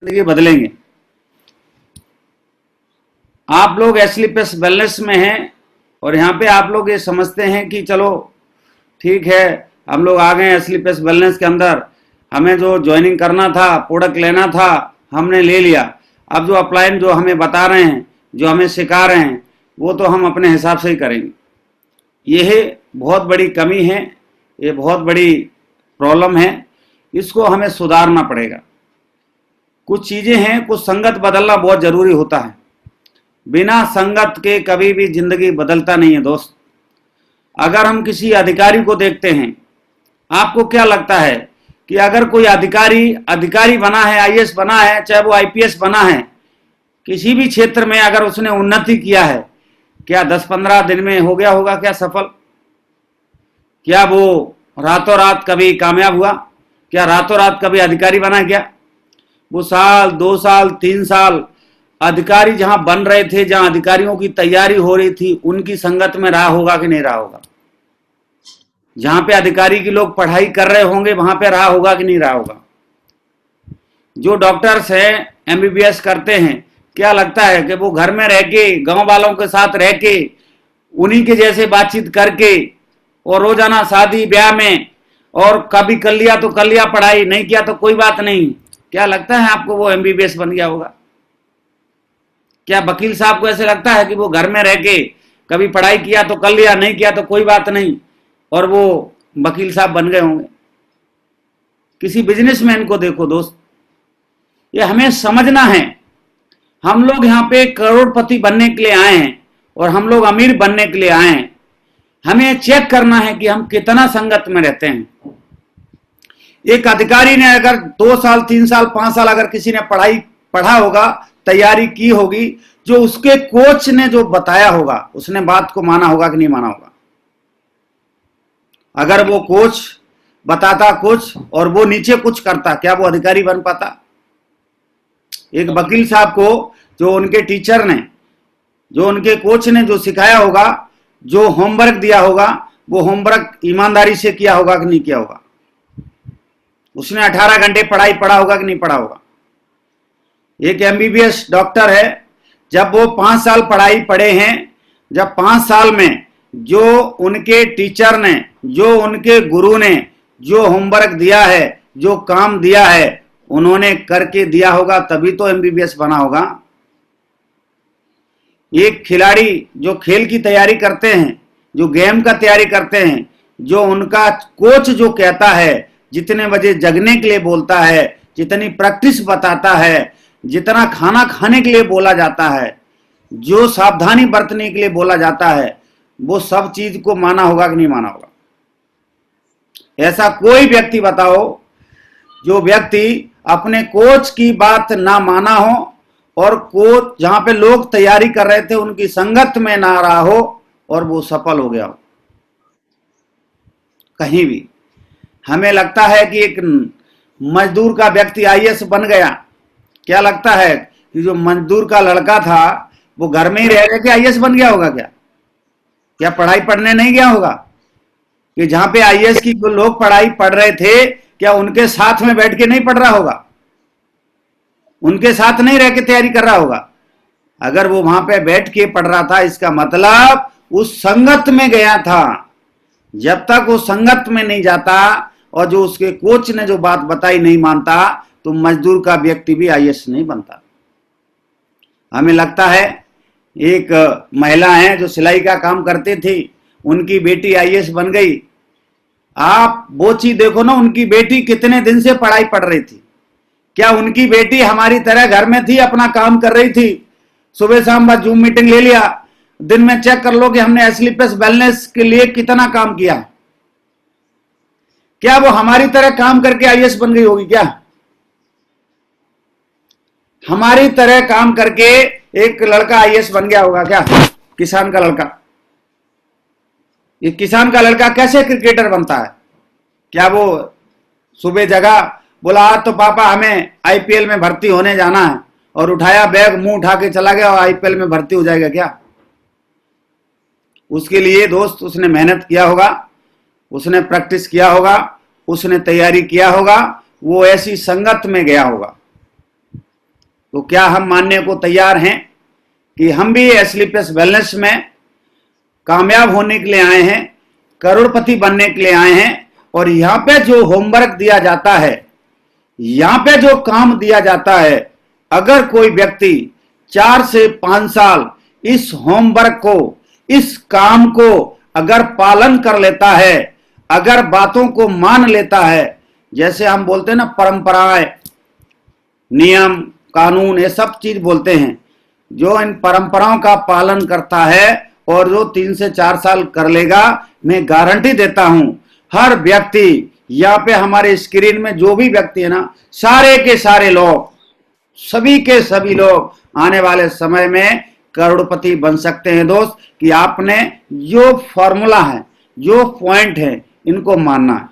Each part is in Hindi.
जिंदगी बदलेंगे। आप लोग एसलीपीएस वेलनेस में हैं और यहाँ पे आप लोग ये समझते हैं कि चलो ठीक है, हम लोग आ गए एसलीपीएस वेलनेस के अंदर, हमें जो ज्वाइनिंग करना था, प्रोडक्ट लेना था, हमने ले लिया। अब जो अपलाइन जो हमें बता रहे हैं, जो हमें सिखा रहे हैं, वो तो हम अपने हिसाब से ही करेंगे। यह बहुत बड़ी कमी है, ये बहुत बड़ी प्रॉब्लम है, इसको हमें सुधारना पड़ेगा। कुछ चीज़ें हैं, कुछ संगत बदलना बहुत ज़रूरी होता है। बिना संगत के कभी भी जिंदगी बदलता नहीं है दोस्त। अगर हम किसी अधिकारी को देखते हैं, आपको क्या लगता है कि अगर कोई अधिकारी बना है, आईएएस बना है, चाहे वो आईपीएस बना है, किसी भी क्षेत्र में अगर उसने उन्नति किया है, क्या 10-15 दिन में हो गया होगा क्या सफल? क्या वो रातों रात कभी कामयाब हुआ? क्या रातों रात कभी अधिकारी बना? क्या वो साल, 2 साल, 3 साल अधिकारी जहां बन रहे थे, जहां अधिकारियों की तैयारी हो रही थी, उनकी संगत में रहा होगा कि नहीं रहा होगा? जहां पे अधिकारी की लोग पढ़ाई कर रहे होंगे, वहां पे रहा होगा कि नहीं रहा होगा? जो डॉक्टर्स हैं, एमबीबीएस करते हैं, क्या लगता है कि वो घर में रह के, गांव वालों के साथ रह के, उन्हीं के जैसे बातचीत करके और रोजाना शादी ब्याह में, और कभी कर लिया तो कर लिया पढ़ाई, नहीं किया तो कोई बात नहीं, क्या लगता है आपको वो एमबीबीएस बन गया होगा? क्या वकील साहब को ऐसे लगता है कि वो घर में रह के कभी पढ़ाई किया तो कर लिया, नहीं किया तो कोई बात नहीं, और वो वकील साहब बन गए होंगे? किसी बिजनेसमैन को देखो दोस्त, ये हमें समझना है। हम लोग यहाँ पे करोड़पति बनने के लिए आए हैं और हम लोग अमीर बनने के लिए आए हैं। हमें चेक करना है कि हम कितना संगत में रहते हैं। एक अधिकारी ने अगर 2 साल, 3 साल, 5 साल अगर किसी ने पढ़ा होगा, तैयारी की होगी, जो उसके कोच ने जो बताया होगा, उसने बात को माना होगा कि नहीं माना होगा? अगर वो कोच बताता कुछ और वो नीचे कुछ करता, क्या वो अधिकारी बन पाता? एक वकील साहब को जो उनके टीचर ने, जो उनके कोच ने जो सिखाया होगा, जो होमवर्क दिया होगा, वो होमवर्क ईमानदारी से किया होगा कि नहीं किया होगा? उसने 18 घंटे पढ़ा होगा कि नहीं पढ़ा होगा? एक एमबीबीएस डॉक्टर है, जब वो 5 साल पढ़ाई पढ़े हैं, जब 5 साल में जो उनके टीचर ने, जो उनके गुरु ने जो होमवर्क दिया है, जो काम दिया है, उन्होंने करके दिया होगा, तभी तो एमबीबीएस बना होगा। एक खिलाड़ी जो खेल की तैयारी करते हैं, जो गेम का तैयारी करते हैं, जो उनका कोच जो कहता है, जितने बजे जगने के लिए बोलता है, जितनी प्रैक्टिस बताता है, जितना खाना खाने के लिए बोला जाता है, जो सावधानी बरतने के लिए बोला जाता है, वो सब चीज को माना होगा कि नहीं माना होगा? ऐसा कोई व्यक्ति बताओ जो व्यक्ति अपने कोच की बात ना माना हो और कोच जहां पे लोग तैयारी कर रहे थे उनकी संगत में ना रहा हो और वो सफल हो गया हो कहीं भी। हमें लगता है कि एक मजदूर का व्यक्ति आईएएस बन गया, क्या लगता है कि जो मजदूर का लड़का था वो घर में ही रह के आईएएस बन गया होगा? क्या पढ़ाई पढ़ने नहीं गया होगा? कि जहां पे आईएएस की जो लोग पढ़ाई पढ़ रहे थे, क्या उनके साथ में बैठ के नहीं पढ़ रहा होगा? उनके साथ नहीं रह के तैयारी कर रहा होगा? अगर वो वहां पे बैठ के पढ़ रहा था, इसका मतलब उस संगत में गया था। जब तक वो संगत में नहीं जाता और जो उसके कोच ने जो बात बताई नहीं मानता, तो मजदूर का व्यक्ति भी आईएएस नहीं बनता। हमें लगता है एक महिला है जो सिलाई का काम करती थी, उनकी बेटी आईएएस बन गई। आप वो चीज देखो ना, उनकी बेटी कितने दिन से पढ़ाई पढ़ रही थी। क्या उनकी बेटी हमारी तरह घर में थी, अपना काम कर रही थी, सुबह शाम बस जूम मीटिंग ले लिया? दिन में चेक कर लो कि हमने एसलीपीएस वेलनेस के लिए कितना काम किया। क्या वो हमारी तरह काम करके आईएएस बन गई होगी? क्या हमारी तरह काम करके एक लड़का आईएएस बन गया होगा क्या? किसान का लड़का, ये किसान का लड़का कैसे क्रिकेटर बनता है? क्या वो सुबह जगा, बोला आज तो पापा हमें आईपीएल में भर्ती होने जाना है, और उठाया बैग, मुंह उठा के चला गया और आईपीएल में भर्ती हो जाएगा क्या? उसके लिए दोस्त उसने मेहनत किया होगा, उसने प्रैक्टिस किया होगा, उसने तैयारी किया होगा, वो ऐसी संगत में गया होगा। तो क्या हम मानने को तैयार हैं कि हम भी एसलीपीएस वेलनेस में कामयाब होने के लिए आए हैं, करोड़पति बनने के लिए आए हैं? और यहां पे जो होमवर्क दिया जाता है, यहां पे जो काम दिया जाता है, अगर कोई व्यक्ति 4 से 5 साल इस होमवर्क को, इस काम को अगर पालन कर लेता है, अगर बातों को मान लेता है, जैसे हम बोलते हैं ना परंपराएं, नियम, कानून, ये सब चीज बोलते हैं, जो इन परंपराओं का पालन करता है और जो 3 से 4 साल कर लेगा, मैं गारंटी देता हूं हर व्यक्ति, यहाँ पे हमारे स्क्रीन में जो भी व्यक्ति है ना, सारे के सारे लोग, सभी के सभी लोग आने वाले समय में करोड़पति बन सकते हैं दोस्त। कि आपने जो फॉर्मूला है, जो पॉइंट है, इनको मानना है,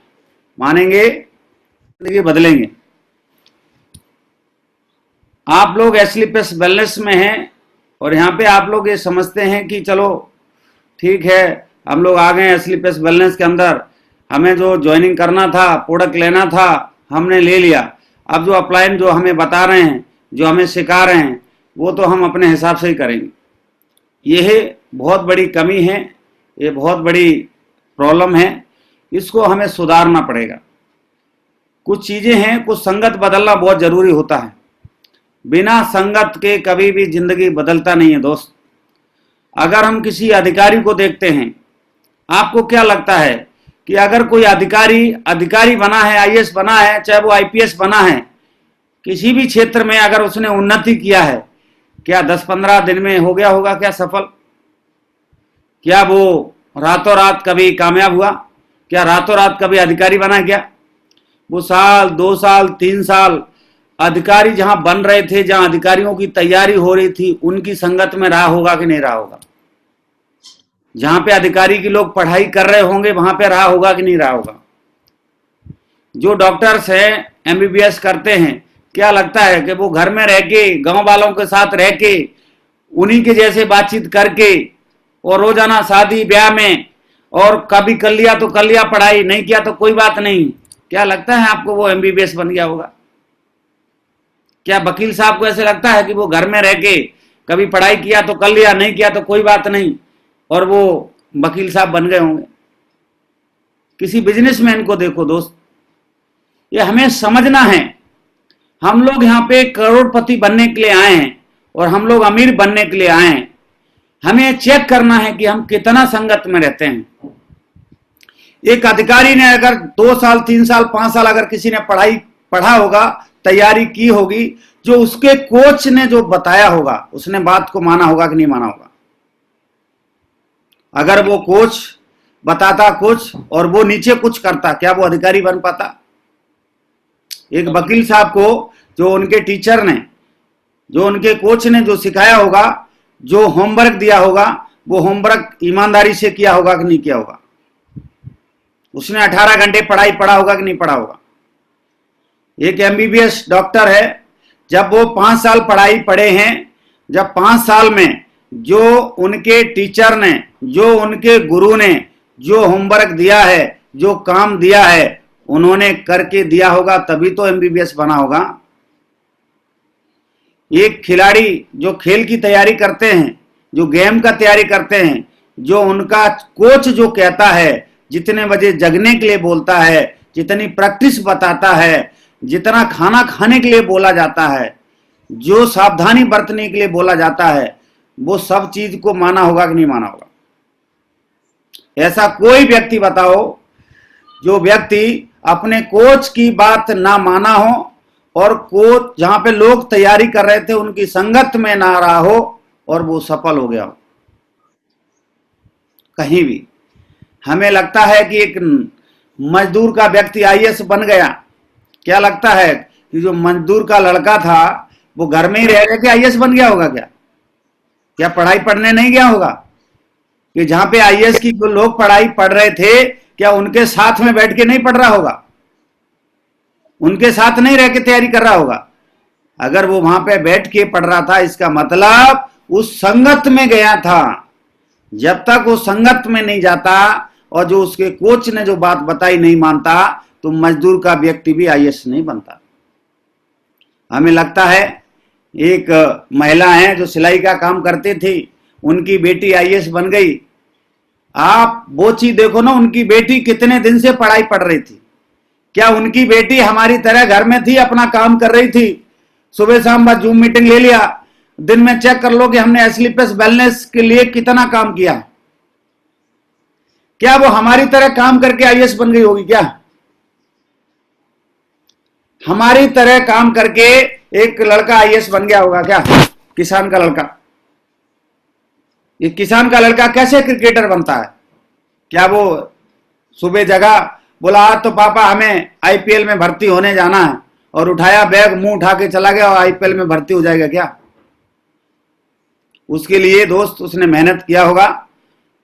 मानेंगे जिंदगी बदलेंगे। आप लोग एसलीपीएस वेलनेस में हैं और यहाँ पे आप लोग ये समझते हैं कि चलो ठीक है, हम लोग आ गए एसलीपीएस वेलनेस के अंदर, हमें जो ज्वाइनिंग करना था, प्रोडक्ट लेना था, हमने ले लिया। अब जो अपलाइन जो हमें बता रहे हैं, जो हमें सिखा रहे हैं, वो तो हम अपने हिसाब से ही करेंगे। यह बहुत बड़ी कमी है, ये बहुत बड़ी प्रॉब्लम है, इसको हमें सुधारना पड़ेगा। कुछ चीज़ें हैं, कुछ संगत बदलना बहुत ज़रूरी होता है। बिना संगत के कभी भी जिंदगी बदलता नहीं है दोस्त। अगर हम किसी अधिकारी को देखते हैं, आपको क्या लगता है कि अगर कोई अधिकारी बना है, आईएएस बना है, चाहे वो आईपीएस बना है, किसी भी क्षेत्र में अगर उसने उन्नति किया है, क्या 10-15 दिन में हो गया होगा क्या सफल? क्या वो रातों रात कभी कामयाब हुआ? क्या रातों रात कभी अधिकारी बना? क्या वो साल, 2 साल, 3 साल अधिकारी जहां बन रहे थे, जहां अधिकारियों की तैयारी हो रही थी, उनकी संगत में रहा होगा कि नहीं रहा होगा? जहां पे अधिकारी के लोग पढ़ाई कर रहे होंगे, वहां पे रहा होगा कि नहीं रहा होगा? जो डॉक्टर्स हैं, एमबीबीएस करते हैं, क्या लगता है कि वो घर में रह के, गांव वालों के साथ रह के, उन्हीं के जैसे बातचीत करके, और रोजाना शादी ब्याह में, और कभी कर लिया तो कर लिया पढ़ाई, नहीं किया तो कोई बात नहीं, क्या लगता है आपको वो एमबीबीएस बन गया होगा? क्या वकील साहब को ऐसे लगता है कि वो घर में रह के कभी पढ़ाई किया तो कर लिया, नहीं किया तो कोई बात नहीं, और वो वकील साहब बन गए होंगे? किसी बिजनेसमैन को देखो दोस्त, ये हमें समझना है। हम लोग यहाँ पे करोड़पति बनने के लिए आए हैं और हम लोग अमीर बनने के लिए आए हैं। हमें चेक करना है कि हम कितना संगत में रहते हैं। एक अधिकारी ने अगर 2 साल, 3 साल, 5 साल अगर किसी ने पढ़ा होगा, तैयारी की होगी, जो उसके कोच ने जो बताया होगा, उसने बात को माना होगा कि नहीं माना होगा? अगर वो कोच बताता कुछ और वो नीचे कुछ करता, क्या वो अधिकारी बन पाता? एक वकील साहब को जो उनके टीचर ने, जो उनके कोच ने जो सिखाया होगा, जो होमवर्क दिया होगा, वो होमवर्क ईमानदारी से किया होगा कि नहीं किया होगा? उसने 18 घंटे पढ़ा होगा कि नहीं पढ़ा होगा? एक एमबीबीएस डॉक्टर है, जब वो 5 साल पढ़े हैं, जब 5 साल में जो उनके टीचर ने, जो उनके गुरु ने जो होमवर्क दिया है, जो काम दिया है, उन्होंने करके दिया होगा, तभी तो एमबीबीएस बना होगा। एक खिलाड़ी जो खेल की तैयारी करते हैं, जो गेम का तैयारी करते हैं, जो उनका कोच जो कहता है, जितने बजे जगने के लिए बोलता है, जितनी प्रैक्टिस बताता है, जितना खाना खाने के लिए बोला जाता है, जो सावधानी बरतने के लिए बोला जाता है, वो सब चीज को माना होगा कि नहीं माना होगा? ऐसा कोई व्यक्ति बताओ जो व्यक्ति अपने कोच की बात ना माना हो, और कोच जहां पे लोग तैयारी कर रहे थे उनकी संगत में ना रहा हो, और वो सफल हो गया हो कहीं भी। हमें लगता है कि एक मजदूर का व्यक्ति आईएएस बन गया, क्या लगता है कि जो मजदूर का लड़का था वो घर में ही रह के आईएएस बन गया होगा? क्या पढ़ाई पढ़ने नहीं गया होगा? कि जहां पे आईएएस की जो लोग पढ़ाई पढ़ रहे थे, क्या उनके साथ में बैठ के नहीं पढ़ रहा होगा? उनके साथ नहीं रह के तैयारी कर रहा होगा? अगर वो वहां पे बैठ के पढ़ रहा था, इसका मतलब उस संगत में गया था। जब तक वो संगत में नहीं जाता और जो उसके कोच ने जो बात बताई नहीं मानता, तो मजदूर का व्यक्ति भी आईएएस नहीं बनता। हमें लगता है एक महिला है जो सिलाई का काम करती थी, उनकी बेटी आईएएस बन गई। आप वो चीज देखो ना, उनकी बेटी कितने दिन से पढ़ाई पढ़ रही थी। क्या उनकी बेटी हमारी तरह घर में थी, अपना काम कर रही थी? सुबह शाम बाद जूम मीटिंग ले लिया, दिन में चेक कर लो कि हमने एस्लीपियस वेलनेस के लिए कितना काम किया। क्या वो हमारी तरह काम करके आईएएस बन गई होगी? क्या हमारी तरह काम करके एक लड़का आईएएस बन गया होगा क्या? किसान का लड़का, ये किसान का लड़का कैसे क्रिकेटर बनता है? क्या वो सुबह जगा, बोला आज तो पापा हमें आईपीएल में भर्ती होने जाना है, और उठाया बैग, मुंह उठा के चला गया और आईपीएल में भर्ती हो जाएगा क्या? उसके लिए दोस्त उसने मेहनत किया होगा,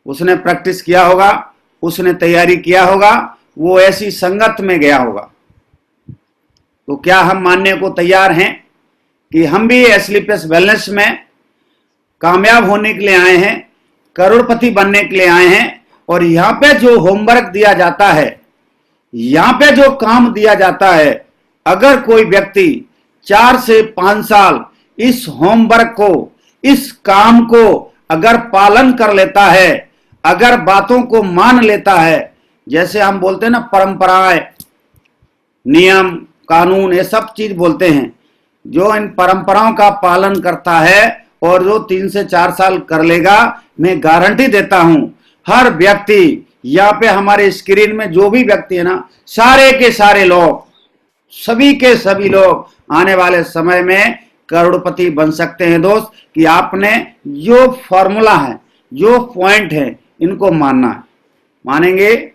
उसने प्रैक्टिस किया होगा, उसने तैयारी किया होगा, वो ऐसी संगत में गया होगा। तो क्या हम मानने को तैयार हैं कि हम भी एस्लीपियस वेलनेस में कामयाब होने के लिए आए हैं, करोड़पति बनने के लिए आए हैं? और यहां पे जो होमवर्क दिया जाता है, यहां पे जो काम दिया जाता है, अगर कोई व्यक्ति 4 से 5 साल इस होमवर्क को, इस काम को अगर पालन कर लेता है, अगर बातों को मान लेता है, जैसे हम बोलते हैं ना परंपराएं, नियम, कानून, ये सब चीज बोलते हैं, जो इन परंपराओं का पालन करता है और जो 3 से 4 साल कर लेगा, मैं गारंटी देता हूं हर व्यक्ति, यहाँ पे हमारे स्क्रीन में जो भी व्यक्ति है ना, सारे के सारे लोग, सभी के सभी लोग आने वाले समय में करोड़पति बन सकते हैं दोस्त। कि आपने जो फॉर्मूला है, जो पॉइंट है, इनको मानना है। मानेंगे?